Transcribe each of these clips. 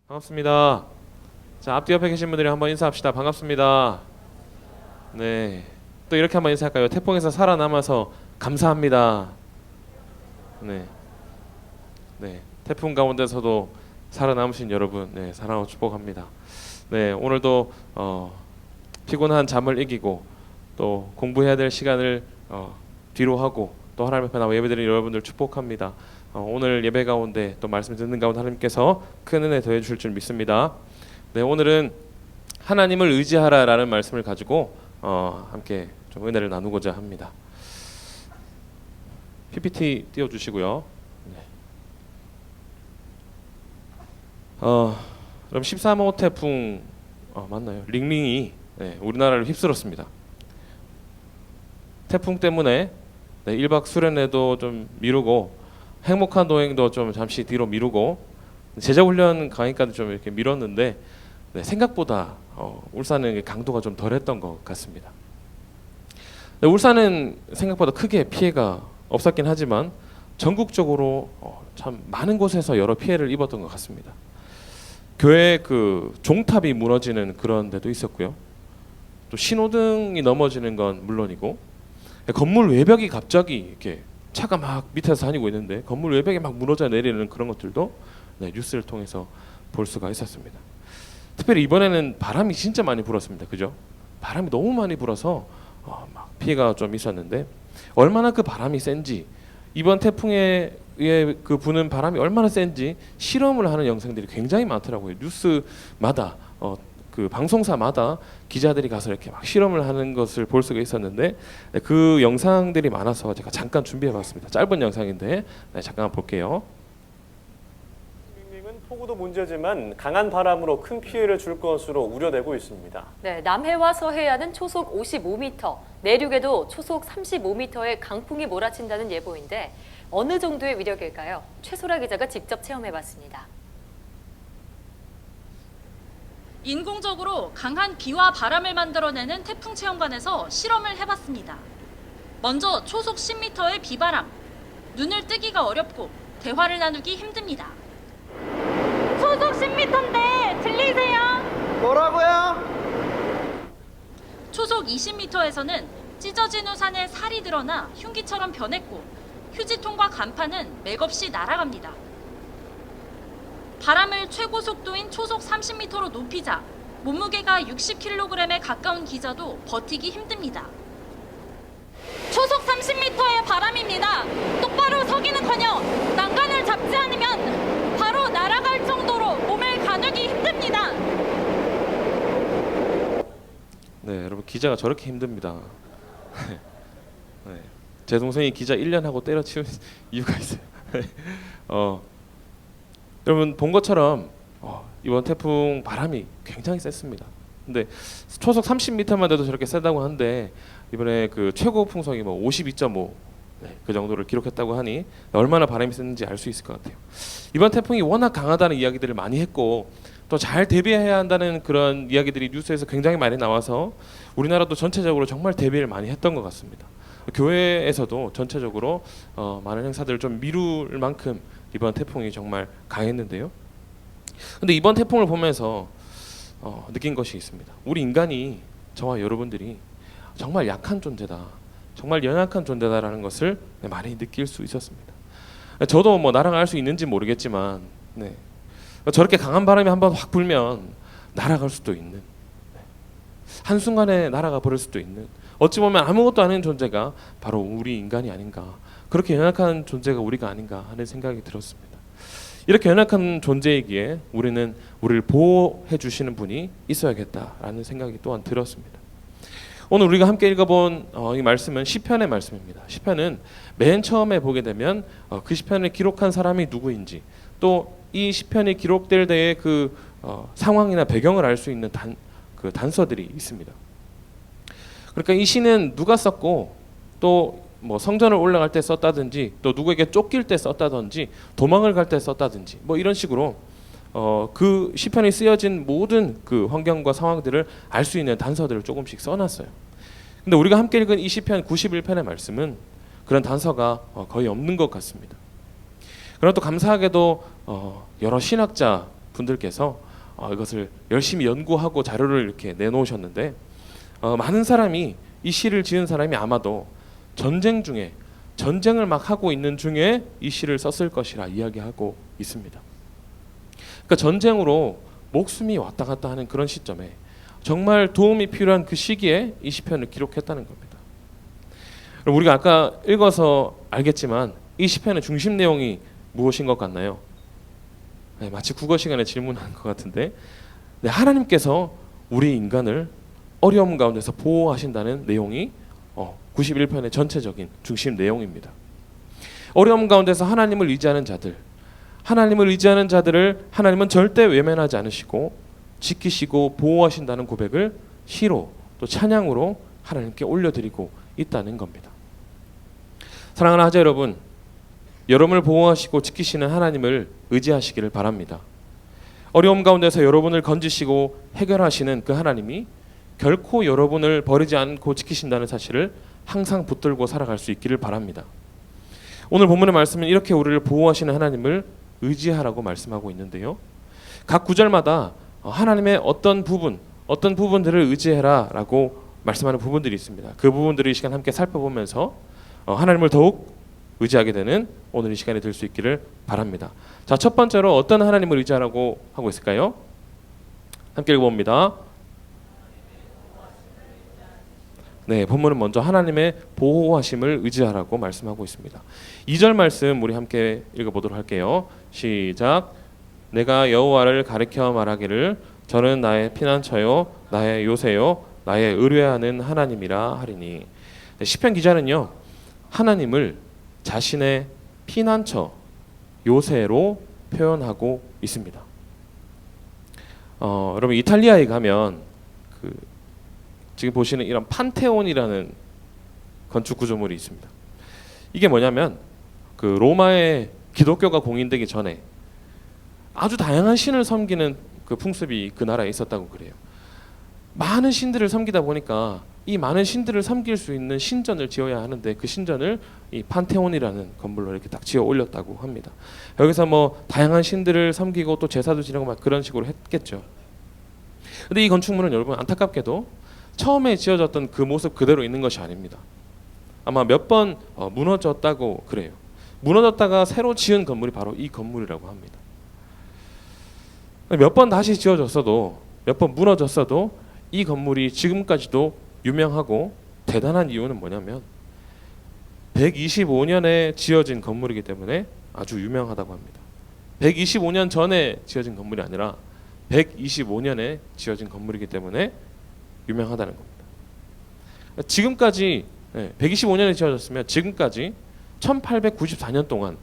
반갑습니다. 자, 앞뒤 옆에 계신 분들이 한번 인사합시다. 반갑습니다. 네, 또 이렇게 한번 인사할까요? 태풍에서 살아남아서 감사합니다. 네, 네, 태풍 가운데서도 살아남으신 여러분, 네, 사랑하고 축복합니다. 네, 오늘도 피곤한 잠을 이기고 또 공부해야 될 시간을 뒤로 하고 또 하나님 앞에 나와 예배드리는 여러분들 축복합니다. 오늘 예배 가운데 또 말씀 듣는 가운데 하나님께서 큰 은혜 더해 주실 줄 믿습니다. 네, 오늘은 하나님을 의지하라라는 말씀을 가지고 함께 좀 은혜를 나누고자 합니다. PPT 띄워주시고요. 네. 그럼 13호 태풍 맞나요? 링링이 우리나라를 휩쓸었습니다. 태풍 때문에 1박 수련회도 좀 미루고 행복한 동행도 좀 잠시 뒤로 미루고 제자훈련 강의까지 좀 이렇게 미뤘는데 생각보다 울산은 강도가 좀 덜했던 것 같습니다. 울산은 생각보다 크게 피해가 없었긴 하지만 전국적으로 참 많은 곳에서 여러 피해를 입었던 것 같습니다. 교회 그 종탑이 무너지는 그런 데도 있었고요. 또 신호등이 넘어지는 건 물론이고 건물 외벽이 갑자기 이렇게 차가 막 밑에서 다니고 있는데 건물 외벽이 막 무너져 내리는 그런 것들도 뉴스를 통해서 볼 수가 있었습니다. 특별히 이번에는 바람이 진짜 많이 불었습니다. 그죠? 바람이 너무 많이 불어서 막 피해가 좀 있었는데 얼마나 그 바람이 센지 이번 태풍에 의해 그 부는 바람이 얼마나 센지 실험을 하는 영상들이 굉장히 많더라고요. 뉴스마다 그 방송사마다 기자들이 가서 이렇게 막 실험을 하는 것을 볼 수가 있었는데 그 영상들이 많아서 제가 잠깐 준비해봤습니다. 짧은 영상인데 잠깐 볼게요. 링링은 폭우도 문제지만 강한 바람으로 큰 피해를 줄 것으로 우려되고 있습니다. 네, 남해와 서해안은 초속 55m, 내륙에도 초속 35m의 강풍이 몰아친다는 예보인데 어느 정도의 위력일까요? 최소라 기자가 직접 체험해봤습니다. 인공적으로 강한 비와 바람을 만들어내는 태풍 체험관에서 실험을 해봤습니다. 먼저 초속 10m의 비바람, 눈을 뜨기가 어렵고 대화를 나누기 힘듭니다. 초속 10m인데 들리세요? 뭐라고요? 초속 20m에서는 찢어진 우산에 살이 드러나 흉기처럼 변했고 휴지통과 간판은 맥없이 날아갑니다. 바람을 최고 속도인 초속 30m로 높이자 몸무게가 60kg에 가까운 기자도 버티기 힘듭니다. 초속 30m의 바람입니다. 똑바로 서기는커녕 난간을 잡지 않으면 바로 날아갈 정도로 몸을 가누기 힘듭니다. 네, 여러분 기자가 저렇게 힘듭니다. 네, 제 동생이 기자 1년 하고 때려치운 이유가 있어요. 여러분 본 것처럼 이번 태풍 바람이 굉장히 셌습니다. 근데 초속 30m만 돼도 저렇게 세다고 하는데 이번에 그 최고 풍속이 52.5 그 정도를 기록했다고 하니 얼마나 바람이 셌는지 알 수 있을 것 같아요. 이번 태풍이 워낙 강하다는 이야기들을 많이 했고 또 잘 대비해야 한다는 그런 이야기들이 뉴스에서 굉장히 많이 나와서 우리나라도 전체적으로 정말 대비를 많이 했던 것 같습니다. 교회에서도 전체적으로 많은 행사들을 좀 미룰 만큼 이번 태풍이 정말 강했는데요. 근데 이번 태풍을 보면서 느낀 것이 있습니다. 우리 인간이, 저와 여러분들이 정말 약한 존재다, 정말 연약한 존재다라는 것을 많이 느낄 수 있었습니다. 저도 나랑 알 수 있는지 모르겠지만 저렇게 강한 바람이 한번 확 불면 날아갈 수도 있는, 한순간에 날아가 버릴 수도 있는, 어찌 보면 아무것도 아닌 존재가 바로 우리 인간이 아닌가, 그렇게 연약한 존재가 우리가 아닌가 하는 생각이 들었습니다. 이렇게 연약한 존재이기에 우리는 우리를 보호해 주시는 분이 있어야겠다라는 생각이 또한 들었습니다. 오늘 우리가 함께 읽어본 이 말씀은 시편의 말씀입니다. 시편은 맨 처음에 보게 되면 그 시편을 기록한 사람이 누구인지, 또 이 시편이 기록될 때의 그 상황이나 배경을 알 수 있는 그 단서들이 있습니다. 그러니까 이 시는 누가 썼고 또 성전을 올라갈 때 썼다든지 또 누구에게 쫓길 때 썼다든지 도망을 갈 때 썼다든지 이런 식으로 그 시편이 쓰여진 모든 그 환경과 상황들을 알 수 있는 단서들을 조금씩 써놨어요. 근데 우리가 함께 읽은 이 시편 91편의 말씀은 그런 단서가 거의 없는 것 같습니다. 그러나 또 감사하게도 여러 신학자 분들께서 이것을 열심히 연구하고 자료를 이렇게 내놓으셨는데 많은 사람이 이 시를 지은 사람이 아마도 전쟁 중에 전쟁을 막 하고 있는 중에 이 시를 썼을 것이라 이야기하고 있습니다. 그러니까 전쟁으로 목숨이 왔다 갔다 하는 그런 시점에 정말 도움이 필요한 그 시기에 이 시편을 기록했다는 겁니다. 우리가 아까 읽어서 알겠지만 이 시편의 중심 내용이 무엇인 것 같나요? 네, 마치 국어 시간에 질문한 것 같은데 네, 하나님께서 우리 인간을 어려움 가운데서 보호하신다는 내용이 91편의 전체적인 중심 내용입니다. 어려움 가운데서 하나님을 의지하는 자들, 하나님을 의지하는 자들을 하나님은 절대 외면하지 않으시고 지키시고 보호하신다는 고백을 시로 또 찬양으로 하나님께 올려드리고 있다는 겁니다. 사랑하는 하자 여러분, 여러분을 보호하시고 지키시는 하나님을 의지하시기를 바랍니다. 어려움 가운데서 여러분을 건지시고 해결하시는 그 하나님이 결코 여러분을 버리지 않고 지키신다는 사실을 항상 붙들고 살아갈 수 있기를 바랍니다. 오늘 본문의 말씀은 이렇게 우리를 보호하시는 하나님을 의지하라고 말씀하고 있는데요. 각 구절마다 하나님의 어떤 부분들을 의지해라라고 말씀하는 부분들이 있습니다. 그 부분들을 이 시간 함께 살펴보면서 하나님을 더욱 의지하게 되는 오늘 이 시간이 될 수 있기를 바랍니다. 자, 첫 번째로 어떤 하나님을 의지하라고 하고 있을까요? 함께 읽어봅니다. 네, 본문은 먼저 하나님의 보호하심을 의지하라고 말씀하고 있습니다. 2절 말씀 우리 함께 읽어보도록 할게요. 시작. 내가 여호와를 가리켜 말하기를 저는 나의 피난처요 나의 요새요 나의 의뢰하는 하나님이라 하리니. 네, 시편 기자는요 하나님을 자신의 피난처 요새로 표현하고 있습니다. 여러분 이탈리아에 가면 지금 보시는 이런 판테온이라는 건축 구조물이 있습니다. 이게 뭐냐면 로마의 기독교가 공인되기 전에 아주 다양한 신을 섬기는 그 풍습이 그 나라에 있었다고 그래요. 많은 신들을 섬기다 보니까 이 많은 신들을 섬길 수 있는 신전을 지어야 하는데 그 신전을 이 판테온이라는 건물로 이렇게 딱 지어 올렸다고 합니다. 여기서 뭐 다양한 신들을 섬기고 또 제사도 지내고 막 그런 식으로 했겠죠. 근데 이 건축물은 여러분 안타깝게도 처음에 지어졌던 그 모습 그대로 있는 것이 아닙니다. 아마 몇 번 무너졌다고 그래요. 무너졌다가 새로 지은 건물이 바로 이 건물이라고 합니다. 몇 번 다시 지어졌어도 몇 번 무너졌어도 이 건물이 지금까지도 유명하고 대단한 이유는 뭐냐면 125년에 지어진 건물이기 때문에 아주 유명하다고 합니다. 125년 전에 지어진 건물이 아니라 125년에 지어진 건물이기 때문에 유명하다는 겁니다. 지금까지 125년에 지어졌으면 지금까지 1894년 동안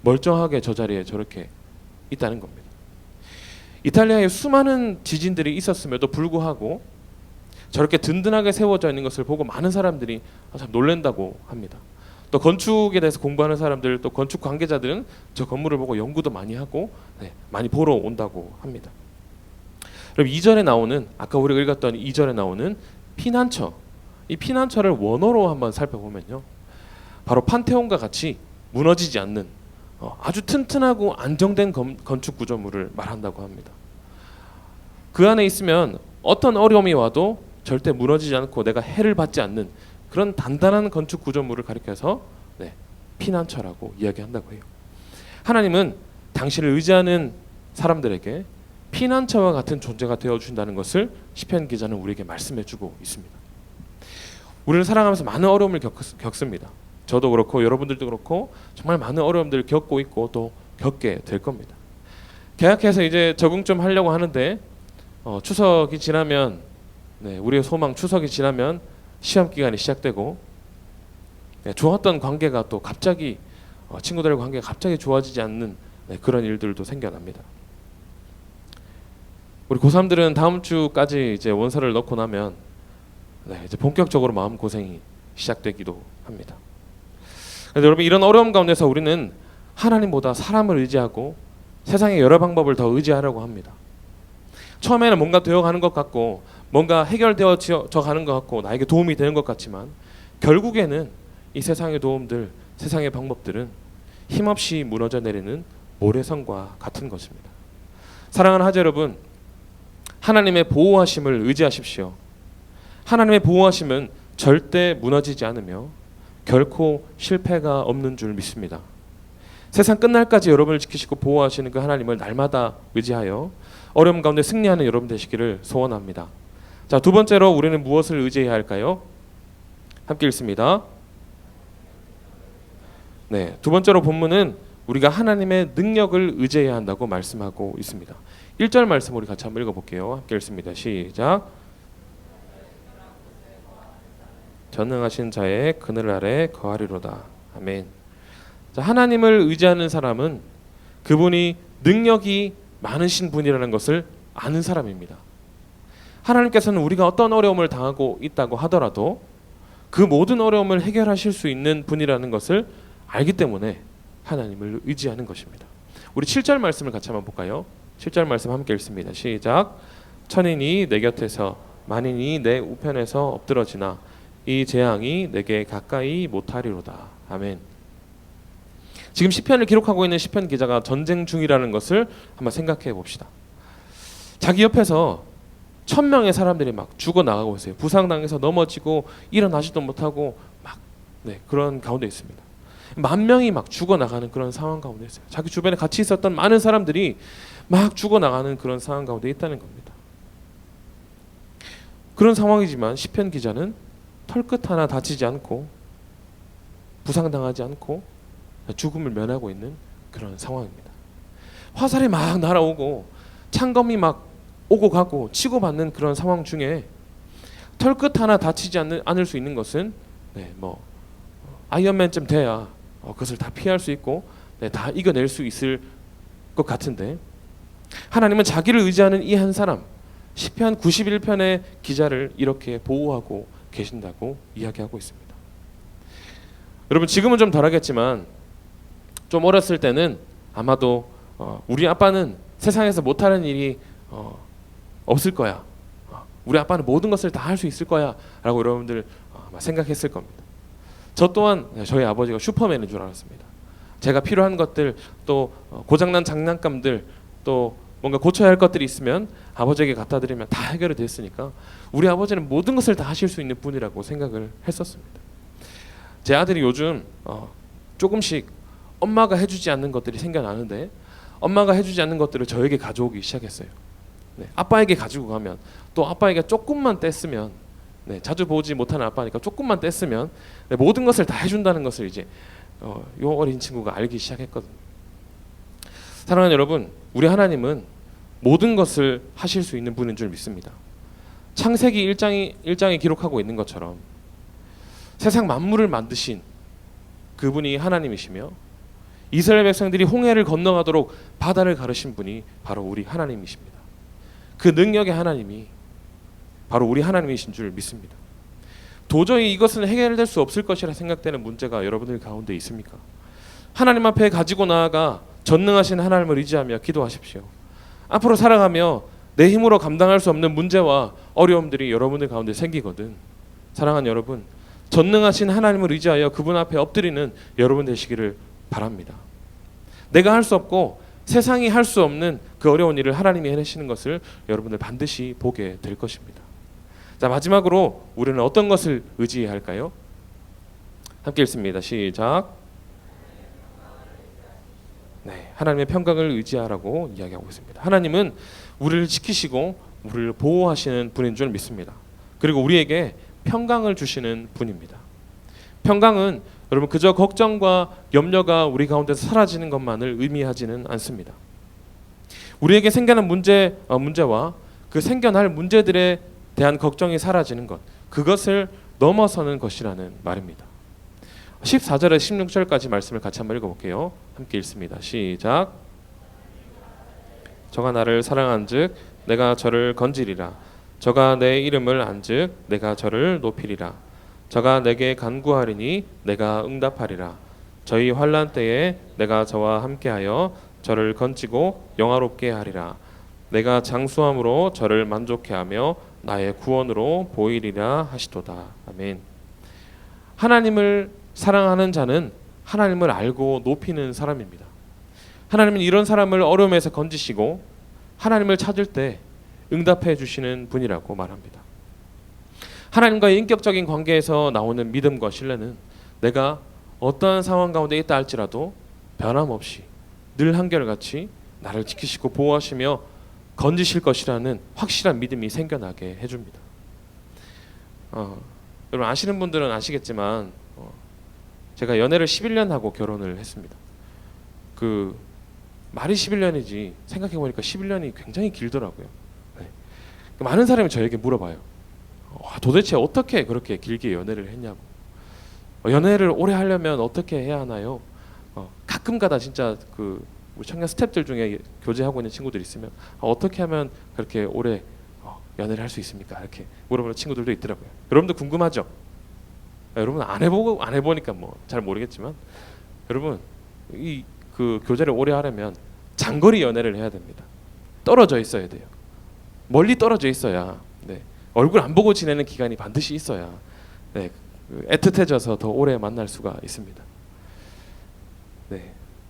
멀쩡하게 저 자리에 저렇게 있다는 겁니다. 이탈리아에 수많은 지진들이 있었음에도 불구하고 저렇게 든든하게 세워져 있는 것을 보고 많은 사람들이 참 놀란다고 합니다. 또 건축에 대해서 공부하는 사람들 또 건축 관계자들은 저 건물을 보고 연구도 많이 하고 많이 보러 온다고 합니다. 그럼 2절에 나오는 아까 우리가 읽었던 2절에 나오는 피난처, 이 피난처를 원어로 한번 살펴보면요 바로 판테온과 같이 무너지지 않는 아주 튼튼하고 안정된 건축 구조물을 말한다고 합니다. 그 안에 있으면 어떤 어려움이 와도 절대 무너지지 않고 내가 해를 받지 않는 그런 단단한 건축 구조물을 가리켜서 피난처라고 이야기한다고 해요. 하나님은 당신을 의지하는 사람들에게 피난처와 같은 존재가 되어준다는 것을 시편 기자는 우리에게 말씀해주고 있습니다. 우리를 살아가면서 많은 어려움을 겪습니다. 저도 그렇고 여러분들도 그렇고 정말 많은 어려움들을 겪고 있고 또 겪게 될 겁니다. 계약해서 이제 적응 좀 하려고 하는데 추석이 지나면 우리의 소망 추석이 지나면 시험 기간이 시작되고 좋았던 관계가 또 갑자기 친구들과 관계가 갑자기 좋아지지 않는 그런 일들도 생겨납니다. 우리 고3들은 다음 주까지 이제 원서를 넣고 나면 이제 본격적으로 마음 고생이 시작되기도 합니다. 그래서 여러분 이런 어려움 가운데서 우리는 하나님보다 사람을 의지하고 세상의 여러 방법을 더 의지하려고 합니다. 처음에는 뭔가 되어가는 것 같고 뭔가 해결되어져 가는 것 같고 나에게 도움이 되는 것 같지만 결국에는 이 세상의 도움들, 세상의 방법들은 힘없이 무너져 내리는 모래성과 같은 것입니다. 사랑하는 하자 여러분, 하나님의 보호하심을 의지하십시오. 하나님의 보호하심은 절대 무너지지 않으며 결코 실패가 없는 줄 믿습니다. 세상 끝날까지 여러분을 지키시고 보호하시는 그 하나님을 날마다 의지하여 어려움 가운데 승리하는 여러분 되시기를 소원합니다. 자, 두 번째로 우리는 무엇을 의지해야 할까요? 함께 읽습니다. 네, 두 번째로 본문은 우리가 하나님의 능력을 의지해야 한다고 말씀하고 있습니다. 1절 말씀 우리 같이 한번 읽어볼게요. 함께 읽습니다. 시작. 전능하신 자의 그늘 아래 거하리로다. 아멘. 자, 하나님을 의지하는 사람은 그분이 능력이 많으신 분이라는 것을 아는 사람입니다. 하나님께서는 우리가 어떤 어려움을 당하고 있다고 하더라도 그 모든 어려움을 해결하실 수 있는 분이라는 것을 알기 때문에 하나님을 의지하는 것입니다. 우리 7절 말씀을 같이 한번 볼까요? 7절 말씀 함께 읽습니다. 시작. 천인이 내 곁에서 만인이 내 우편에서 엎드러지나 이 재앙이 내게 가까이 못하리로다. 아멘. 지금 시편을 기록하고 있는 시편 기자가 전쟁 중이라는 것을 한번 생각해 봅시다. 자기 옆에서 1000명의 사람들이 막 죽어 나가고 있어요. 부상당해서 넘어지고 일어나지도 못하고 막 그런 가운데 있습니다. 10,000명이 막 죽어 나가는 그런 상황 가운데 있어요. 자기 주변에 같이 있었던 많은 사람들이 막 죽어 나가는 그런 상황 가운데 있다는 겁니다. 그런 상황이지만 시편 기자는 털끝 하나 다치지 않고 부상당하지 않고 죽음을 면하고 있는 그런 상황입니다. 화살이 막 날아오고 창검이 막 오고 가고 치고받는 그런 상황 중에 털끝 하나 다치지 않을 수 있는 것은 아이언맨쯤 돼야 그것을 다 피할 수 있고 다 이겨낼 수 있을 것 같은데, 하나님은 자기를 의지하는 이 한 사람 시편 91편의 기자를 이렇게 보호하고 계신다고 이야기하고 있습니다. 여러분, 지금은 좀 덜하겠지만 좀 어렸을 때는 아마도 우리 아빠는 세상에서 못하는 일이 없을 거야, 우리 아빠는 모든 것을 다 할 수 있을 거야 라고 여러분들 아마 생각했을 겁니다. 저 또한 저희 아버지가 슈퍼맨인 줄 알았습니다. 제가 필요한 것들, 또 고장난 장난감들, 또 뭔가 고쳐야 할 것들이 있으면 아버지에게 갖다 드리면 다 해결이 됐으니까 우리 아버지는 모든 것을 다 하실 수 있는 분이라고 생각을 했었습니다. 제 아들이 요즘 조금씩 엄마가 해주지 않는 것들이 생겨나는데 엄마가 해주지 않는 것들을 저에게 가져오기 시작했어요. 아빠에게 가지고 가면 또 아빠에게 조금만 뗐으면, 자주 보지 못하는 아빠니까 조금만 뗐으면 모든 것을 다 해준다는 것을 이제 요 어린 친구가 알기 시작했거든요. 사랑하는 여러분, 우리 하나님은 모든 것을 하실 수 있는 분인 줄 믿습니다. 창세기 1장에 기록하고 있는 것처럼 세상 만물을 만드신 그분이 하나님이시며 이스라엘 백성들이 홍해를 건너가도록 바다를 가르신 분이 바로 우리 하나님이십니다. 그 능력의 하나님이 바로 우리 하나님이신 줄 믿습니다. 도저히 이것은 해결될 수 없을 것이라 생각되는 문제가 여러분들 가운데 있습니까? 하나님 앞에 가지고 나아가 전능하신 하나님을 의지하며 기도하십시오. 앞으로 살아가며 내 힘으로 감당할 수 없는 문제와 어려움들이 여러분들 가운데 생기거든, 사랑하는 여러분, 전능하신 하나님을 의지하여 그분 앞에 엎드리는 여러분 되시기를 바랍니다. 내가 할 수 없고 세상이 할 수 없는 그 어려운 일을 하나님이 해내시는 것을 여러분들 반드시 보게 될 것입니다. 자, 마지막으로 우리는 어떤 것을 의지해야 할까요? 함께 읽습니다. 시작. 하나님의 평강을 의지하라고 이야기하고 있습니다. 하나님은 우리를 지키시고 우리를 보호하시는 분인 줄 믿습니다. 그리고 우리에게 평강을 주시는 분입니다. 평강은 여러분 그저 걱정과 염려가 우리 가운데서 사라지는 것만을 의미하지는 않습니다. 우리에게 생겨난 문제와 그 생겨날 문제들에 대한 걱정이 사라지는 것, 그것을 넘어서는 것이라는 말입니다. 14절에 16절까지 말씀을 같이 한번 읽어볼게요. 함께 읽습니다. 시작. 저가 나를 사랑한즉 내가 저를 건지리라. 저가 내 이름을 안즉 내가 저를 높이리라. 저가 내게 간구하리니 내가 응답하리라. 저희 환난 때에 내가 저와 함께하여 저를 건지고 영화롭게 하리라. 내가 장수함으로 저를 만족해 하며 나의 구원으로 보이리라 하시도다. 아멘. 하나님을 사랑하는 자는 하나님을 알고 높이는 사람입니다. 하나님은 이런 사람을 어려움에서 건지시고 하나님을 찾을 때 응답해 주시는 분이라고 말합니다. 하나님과의 인격적인 관계에서 나오는 믿음과 신뢰는 내가 어떠한 상황 가운데 있다 할지라도 변함없이 늘 한결같이 나를 지키시고 보호하시며 건지실 것이라는 확실한 믿음이 생겨나게 해줍니다. 여러분 아시는 분들은 아시겠지만 제가 연애를 11년 하고 결혼을 했습니다. 그 말이 11년이지 생각해보니까 11년이 굉장히 길더라고요. 네. 많은 사람이 저에게 물어봐요. 도대체 어떻게 그렇게 길게 연애를 했냐고. 연애를 오래 하려면 어떻게 해야 하나요? 가끔가다 진짜 그 우리 청년 스태프들 중에 교제하고 있는 친구들 있으면 어떻게 하면 그렇게 오래 연애를 할 수 있습니까? 이렇게 물어보는 친구들도 있더라고요. 여러분도 궁금하죠? 여러분 안 해보니까 뭐 잘 모르겠지만 여러분 이 그 교제를 오래 하려면 장거리 연애를 해야 됩니다. 떨어져 있어야 돼요. 멀리 떨어져 있어야 얼굴 안 보고 지내는 기간이 반드시 있어야 애틋해져서 더 오래 만날 수가 있습니다.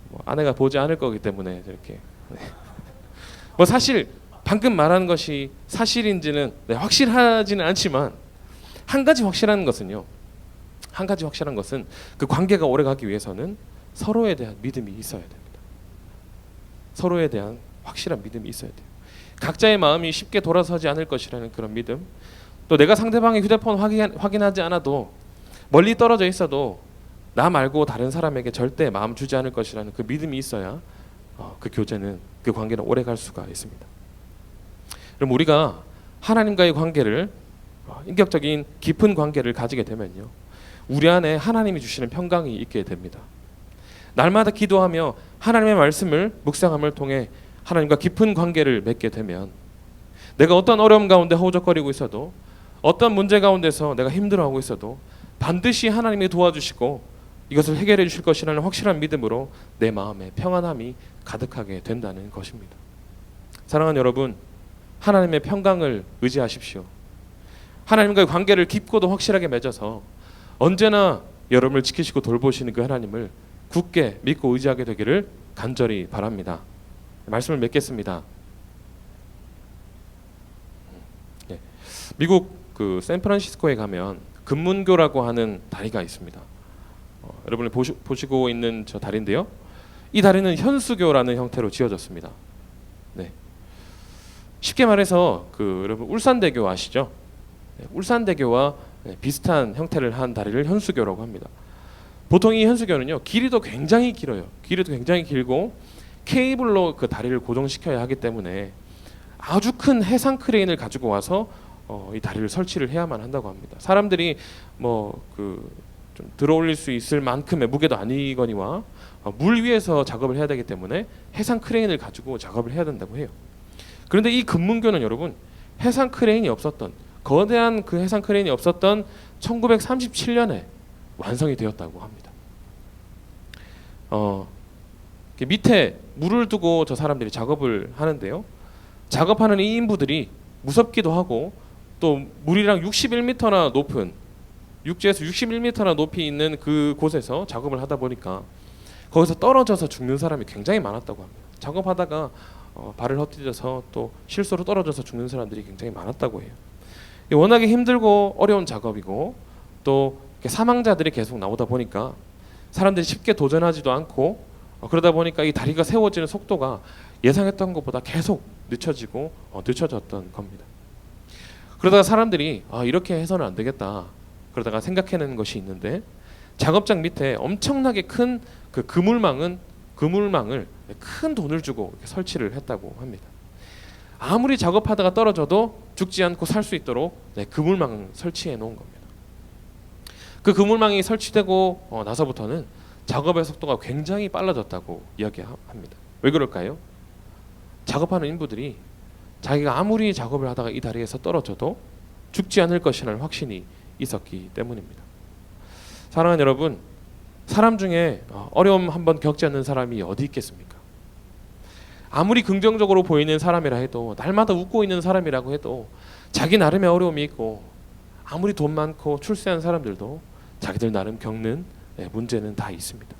뭐 아내가 보지 않을 거기 때문에 이렇게 뭐 사실 방금 말하는 것이 사실인지는 확실하지는 않지만 한 가지 확실한 것은 그 관계가 오래 가기 위해서는 서로에 대한 믿음이 있어야 됩니다. 서로에 대한 확실한 믿음이 있어야 돼요. 각자의 마음이 쉽게 돌아서지 않을 것이라는 그런 믿음, 또 내가 상대방의 휴대폰 확인하지 않아도 멀리 떨어져 있어도 나 말고 다른 사람에게 절대 마음 주지 않을 것이라는 그 믿음이 있어야 그 교제는, 그 관계는 오래 갈 수가 있습니다. 그럼 우리가 하나님과의 관계를 인격적인 깊은 관계를 가지게 되면요, 우리 안에 하나님이 주시는 평강이 있게 됩니다. 날마다 기도하며 하나님의 말씀을 묵상함을 통해 하나님과 깊은 관계를 맺게 되면 내가 어떤 어려움 가운데 허우적거리고 있어도 어떤 문제 가운데서 내가 힘들어하고 있어도 반드시 하나님이 도와주시고 이것을 해결해 주실 것이라는 확실한 믿음으로 내 마음에 평안함이 가득하게 된다는 것입니다. 사랑하는 여러분, 하나님의 평강을 의지하십시오. 하나님과의 관계를 깊고도 확실하게 맺어서 언제나 여러분을 지키시고 돌보시는 그 하나님을 굳게 믿고 의지하게 되기를 간절히 바랍니다. 말씀을 맺겠습니다. 미국 그 샌프란시스코에 가면 금문교라고 하는 다리가 있습니다. 여러분이 보시고 있는 저 다리인데요. 이 다리는 현수교라는 형태로 지어졌습니다. 쉽게 말해서 그 여러분 울산대교 아시죠? 울산대교와 비슷한 형태를 한 다리를 현수교라고 합니다. 보통 이 현수교는요, 길이도 굉장히 길어요. 길이도 굉장히 길고 케이블로 그 다리를 고정시켜야 하기 때문에 아주 큰 해상 크레인을 가지고 와서 이 다리를 설치를 해야만 한다고 합니다. 사람들이 뭐 그 좀 들어올릴 수 있을 만큼의 무게도 아니거니와 물 위에서 작업을 해야 되기 때문에 해상 크레인을 가지고 작업을 해야 된다고 해요. 그런데 이 금문교는 여러분 해상 크레인이 없었던, 거대한 그 해상 크레인이 없었던 1937년에 완성이 되었다고 합니다. 밑에 물을 두고 저 사람들이 작업을 하는데요. 작업하는 이 인부들이 무섭기도 하고 또 물이랑 61m나 높은, 육지에서 61m나 높이 있는 그 곳에서 작업을 하다 보니까 거기서 떨어져서 죽는 사람이 굉장히 많았다고 합니다. 작업하다가 발을 헛디뎌서 또 실수로 떨어져서 죽는 사람들이 굉장히 많았다고 해요. 워낙에 힘들고 어려운 작업이고 또 사망자들이 계속 나오다 보니까 사람들이 쉽게 도전하지도 않고 그러다 보니까 이 다리가 세워지는 속도가 예상했던 것보다 계속 늦춰졌던 겁니다. 그러다가 사람들이 이렇게 해서는 안 되겠다, 그러다가 생각해낸 것이 있는데, 작업장 밑에 엄청나게 큰 그 그물망을 큰 돈을 주고 이렇게 설치를 했다고 합니다. 아무리 작업하다가 떨어져도 죽지 않고 살 수 있도록 그물망을 설치해 놓은 겁니다. 그 그물망이 설치되고 나서부터는 작업의 속도가 굉장히 빨라졌다고 이야기합니다. 왜 그럴까요? 작업하는 인부들이 자기가 아무리 작업을 하다가 이 다리에서 떨어져도 죽지 않을 것이라는 확신이 있었기 때문입니다. 사랑하는 여러분, 사람 중에 어려움 한번 겪지 않는 사람이 어디 있겠습니까? 아무리 긍정적으로 보이는 사람이라 해도, 날마다 웃고 있는 사람이라고 해도 자기 나름의 어려움이 있고, 아무리 돈 많고 출세한 사람들도 자기들 나름 겪는 문제는 다 있습니다.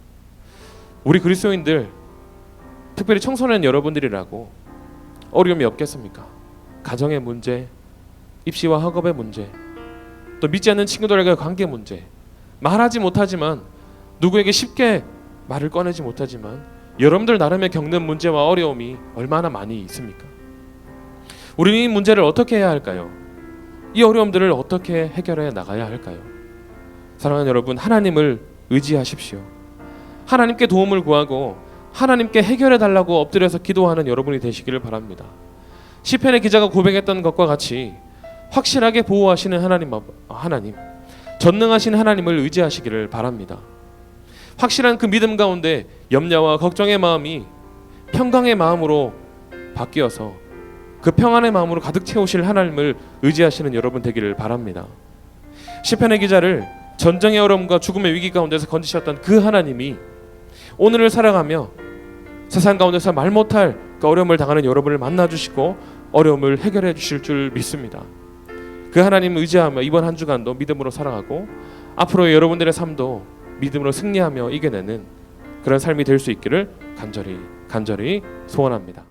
우리 그리스도인들, 특별히 청소년 여러분들이라고 어려움이 없겠습니까? 가정의 문제, 입시와 학업의 문제, 또 믿지 않는 친구들과의 관계 문제, 말하지 못하지만 누구에게 쉽게 말을 꺼내지 못하지만 여러분들 나름의 겪는 문제와 어려움이 얼마나 많이 있습니까? 우리는 이 문제를 어떻게 해야 할까요? 이 어려움들을 어떻게 해결해 나가야 할까요? 사랑하는 여러분, 하나님을 의지하십시오. 하나님께 도움을 구하고 하나님께 해결해 달라고 엎드려서 기도하는 여러분이 되시기를 바랍니다. 시편의 기자가 고백했던 것과 같이 확실하게 보호하시는 하나님, 전능하신 하나님을 의지하시기를 바랍니다. 확실한 그 믿음 가운데 염려와 걱정의 마음이 평강의 마음으로 바뀌어서 그 평안의 마음으로 가득 채우실 하나님을 의지하시는 여러분 되기를 바랍니다. 시편의 기자를 전쟁의 어려움과 죽음의 위기 가운데서 건지셨던 그 하나님이 오늘을 살아가며 세상 가운데서 말 못할 그 어려움을 당하는 여러분을 만나주시고 어려움을 해결해 주실 줄 믿습니다. 그 하나님을 의지하며 이번 한 주간도 믿음으로 살아가고 앞으로의 여러분들의 삶도 믿음으로 승리하며 이겨내는 그런 삶이 될 수 있기를 간절히 소원합니다.